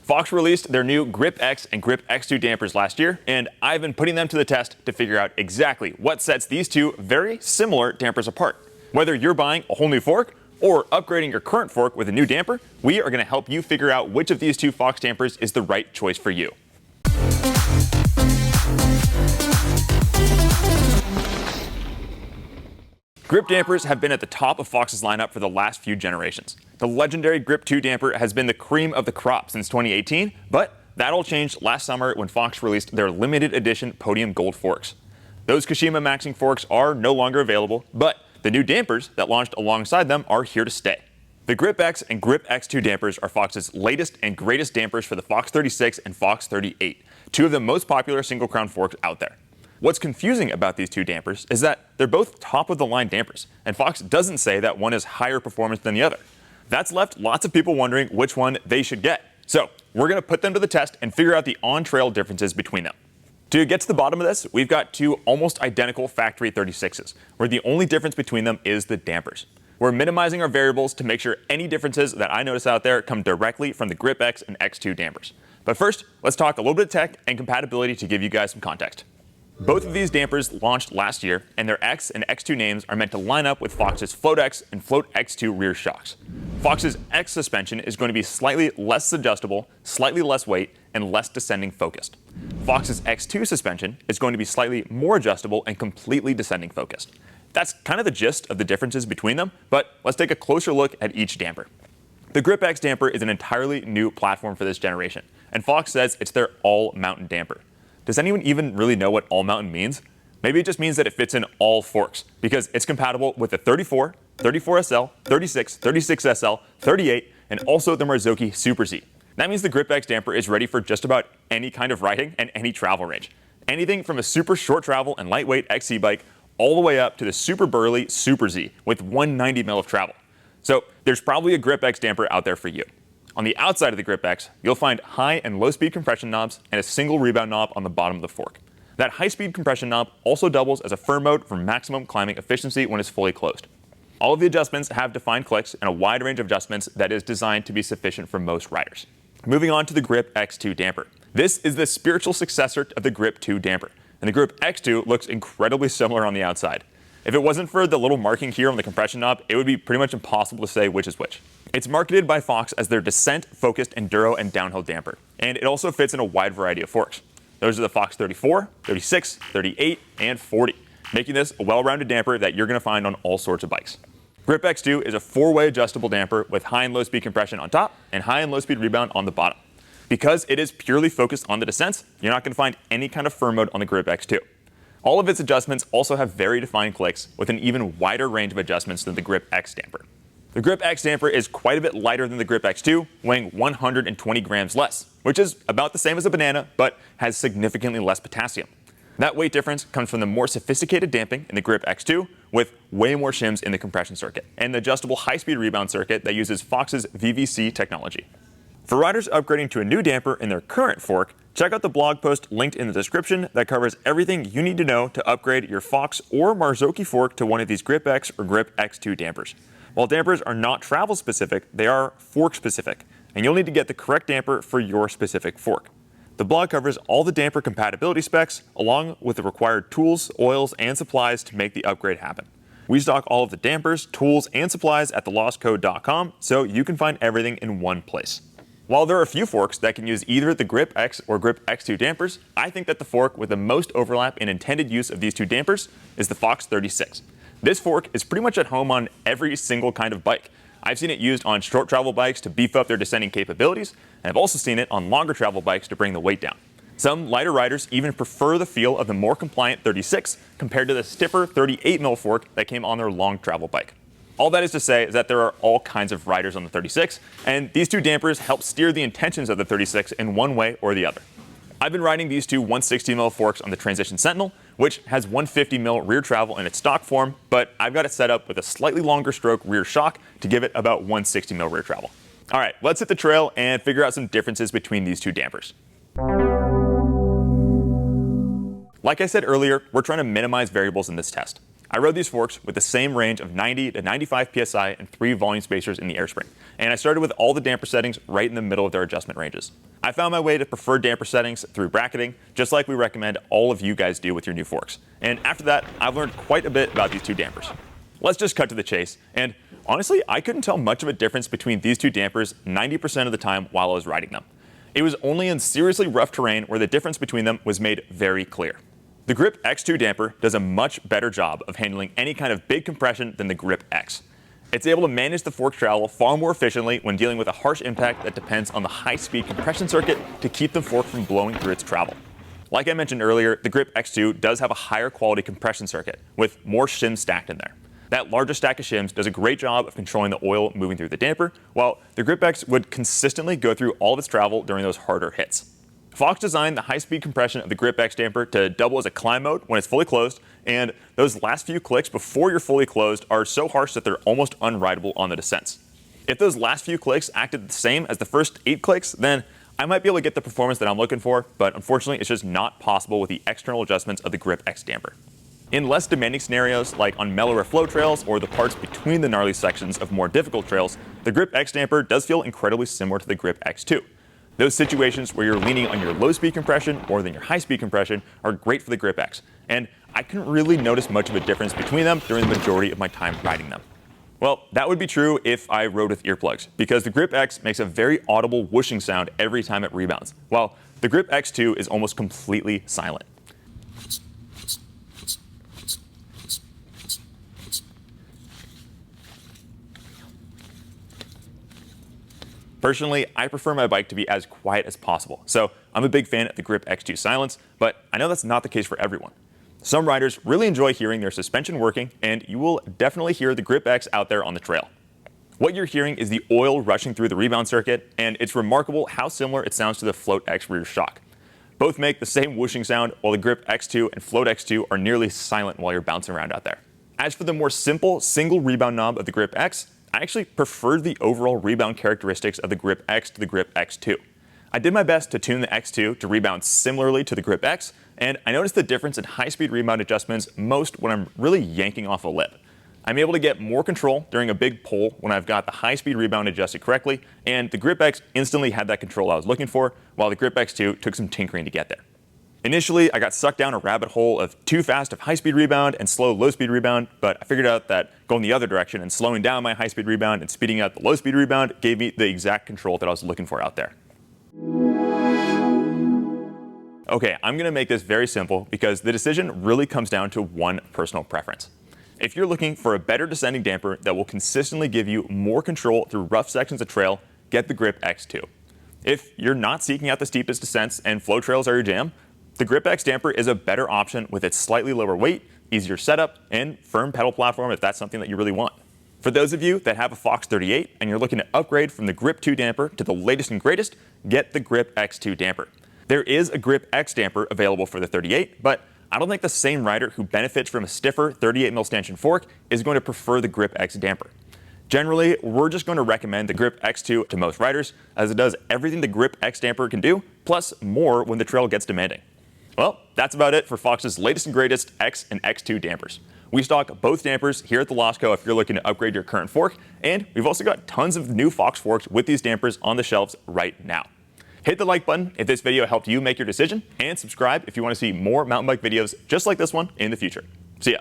Fox released their new Grip X and Grip X2 dampers last year, and I've been putting them to the test to figure out exactly what sets these two very similar dampers apart. Whether you're buying a whole new fork or upgrading your current fork with a new damper, we are going to help you figure out which of these two Fox dampers is the right choice for you. Grip dampers have been at the top of Fox's lineup for the last few generations. The legendary Grip 2 damper has been the cream of the crop since 2018, but that all changed last summer when Fox released their limited edition Podium Gold forks. Those Kashima maxing forks are no longer available, but the new dampers that launched alongside them are here to stay. The Grip X and Grip X2 dampers are Fox's latest and greatest dampers for the Fox 36 and Fox 38, two of the most popular single crown forks out there. What's confusing about these two dampers is that they're both top-of-the-line dampers, and Fox doesn't say that one is higher performance than the other. That's left lots of people wondering which one they should get. So we're going to put them to the test and figure out the on-trail differences between them. To get to the bottom of this, we've got two almost identical factory 36s, where the only difference between them is the dampers. We're minimizing our variables to make sure any differences that I notice out there come directly from the Grip X and X2 dampers. But first, let's talk a little bit of tech and compatibility to give you guys some context. Both of these dampers launched last year, and their X and X2 names are meant to line up with Fox's Float X and Float X2 rear shocks. Fox's X suspension is going to be slightly less adjustable, slightly less weight, and less descending focused. Fox's X2 suspension is going to be slightly more adjustable and completely descending focused. That's kind of the gist of the differences between them, but let's take a closer look at each damper. The Grip X damper is an entirely new platform for this generation, and Fox says it's their all-mountain damper. Does anyone even really know what all-mountain means? Maybe it just means that it fits in all forks, because it's compatible with the 34, 34SL, 36, 36SL, 38, and also the Marzocchi Super Z. That means the Grip X damper is ready for just about any kind of riding and any travel range. Anything from a super short travel and lightweight XC bike all the way up to the super burly Super Z with 190 mil of travel. So there's probably a Grip X damper out there for you. On the outside of the Grip X, you'll find high and low speed compression knobs and a single rebound knob on the bottom of the fork. That high speed compression knob also doubles as a firm mode for maximum climbing efficiency when it's fully closed. All of the adjustments have defined clicks and a wide range of adjustments that is designed to be sufficient for most riders. Moving on to the Grip X2 damper. This is the spiritual successor of the Grip 2 damper, and the Grip X2 looks incredibly similar on the outside. If it wasn't for the little marking here on the compression knob, it would be pretty much impossible to say which is which. It's marketed by Fox as their descent-focused enduro and downhill damper, and it also fits in a wide variety of forks. Those are the Fox 34, 36, 38, and 40, making this a well-rounded damper that you're going to find on all sorts of bikes. Grip X2 is a four-way adjustable damper with high and low speed compression on top and high and low speed rebound on the bottom. Because it is purely focused on the descents, you're not going to find any kind of firm mode on the Grip X2. All of its adjustments also have very defined clicks with an even wider range of adjustments than the Grip X damper. The Grip X damper is quite a bit lighter than the Grip X2, weighing 120 grams less, which is about the same as a banana, but has significantly less potassium. That weight difference comes from the more sophisticated damping in the Grip X2 with way more shims in the compression circuit, and the adjustable high-speed rebound circuit that uses Fox's VVC technology. For riders upgrading to a new damper in their current fork, check out the blog post linked in the description that covers everything you need to know to upgrade your Fox or Marzocchi fork to one of these Grip X or Grip X2 dampers. While dampers are not travel specific, they are fork specific, and you'll need to get the correct damper for your specific fork. The blog covers all the damper compatibility specs, along with the required tools, oils, and supplies to make the upgrade happen. We stock all of the dampers, tools, and supplies at thelostcode.com, so you can find everything in one place. While there are a few forks that can use either the Grip X or Grip X2 dampers, I think that the fork with the most overlap in intended use of these two dampers is the Fox 36. This fork is pretty much at home on every single kind of bike. I've seen it used on short travel bikes to beef up their descending capabilities, and I've also seen it on longer travel bikes to bring the weight down. Some lighter riders even prefer the feel of the more compliant 36 compared to the stiffer 38 mil fork that came on their long travel bike. All that is to say is that there are all kinds of riders on the 36, and these two dampers help steer the intentions of the 36 in one way or the other. I've been riding these two 160 mil forks on the Transition Sentinel, which has 150 mil rear travel in its stock form, but I've got it set up with a slightly longer stroke rear shock to give it about 160 mil rear travel. All right, let's hit the trail and figure out some differences between these two dampers. Like I said earlier, we're trying to minimize variables in this test. I rode these forks with the same range of 90 to 95 psi and 3 volume spacers in the airspring, and I started with all the damper settings right in the middle of their adjustment ranges. I found my way to preferred damper settings through bracketing, just like we recommend all of you guys do with your new forks. And after that, I've learned quite a bit about these two dampers. Let's just cut to the chase, and honestly, I couldn't tell much of a difference between these two dampers 90% of the time while I was riding them. It was only in seriously rough terrain where the difference between them was made very clear. The Grip X2 damper does a much better job of handling any kind of big compression than the Grip X. It's able to manage the fork travel far more efficiently when dealing with a harsh impact that depends on the high-speed compression circuit to keep the fork from blowing through its travel. Like I mentioned earlier, the Grip X2 does have a higher quality compression circuit with more shims stacked in there. That larger stack of shims does a great job of controlling the oil moving through the damper, while the Grip X would consistently go through all of its travel during those harder hits. Fox designed the high-speed compression of the Grip X damper to double as a climb mode when it's fully closed, and those last few clicks before you're fully closed are so harsh that they're almost unrideable on the descents. If those last few clicks acted the same as the first 8 clicks, then I might be able to get the performance that I'm looking for, but unfortunately it's just not possible with the external adjustments of the Grip X damper. In less demanding scenarios, like on mellower flow trails or the parts between the gnarly sections of more difficult trails, the Grip X damper does feel incredibly similar to the Grip X2. Those situations where you're leaning on your low-speed compression more than your high-speed compression are great for the Grip X, and I couldn't really notice much of a difference between them during the majority of my time riding them. Well, that would be true if I rode with earplugs, because the Grip X makes a very audible whooshing sound every time it rebounds, while the Grip X2 is almost completely silent. Personally, I prefer my bike to be as quiet as possible, so I'm a big fan of the Grip X2 silence, but I know that's not the case for everyone. Some riders really enjoy hearing their suspension working, and you will definitely hear the Grip X out there on the trail. What you're hearing is the oil rushing through the rebound circuit, and it's remarkable how similar it sounds to the Float X rear shock. Both make the same whooshing sound, while the Grip X2 and Float X2 are nearly silent while you're bouncing around out there. As for the more simple single rebound knob of the Grip X, I actually preferred the overall rebound characteristics of the Grip X to the Grip X2. I did my best to tune the X2 to rebound similarly to the Grip X, and I noticed the difference in high-speed rebound adjustments most when I'm really yanking off a lip. I'm able to get more control during a big pull when I've got the high-speed rebound adjusted correctly, and the Grip X instantly had that control I was looking for, while the Grip X2 took some tinkering to get there. Initially, I got sucked down a rabbit hole of too fast of high-speed rebound and slow low-speed rebound, but I figured out that going the other direction and slowing down my high-speed rebound and speeding up the low-speed rebound gave me the exact control that I was looking for out there. Okay, I'm going to make this very simple because the decision really comes down to one personal preference. If you're looking for a better descending damper that will consistently give you more control through rough sections of trail, get the Grip X2. If you're not seeking out the steepest descents and flow trails are your jam, the Grip X damper is a better option with its slightly lower weight, easier setup, and firm pedal platform if that's something that you really want. For those of you that have a Fox 38 and you're looking to upgrade from the Grip 2 damper to the latest and greatest, get the Grip X2 damper. There is a Grip X damper available for the 38, but I don't think the same rider who benefits from a stiffer 38mm stanchion fork is going to prefer the Grip X damper. Generally, we're just going to recommend the Grip X2 to most riders, as it does everything the Grip X damper can do, plus more when the trail gets demanding. Well, that's about it for Fox's latest and greatest X and X2 dampers. We stock both dampers here at the Losco if you're looking to upgrade your current fork, and we've also got tons of new Fox forks with these dampers on the shelves right now. Hit the like button if this video helped you make your decision, and subscribe if you want to see more mountain bike videos just like this one in the future. See ya.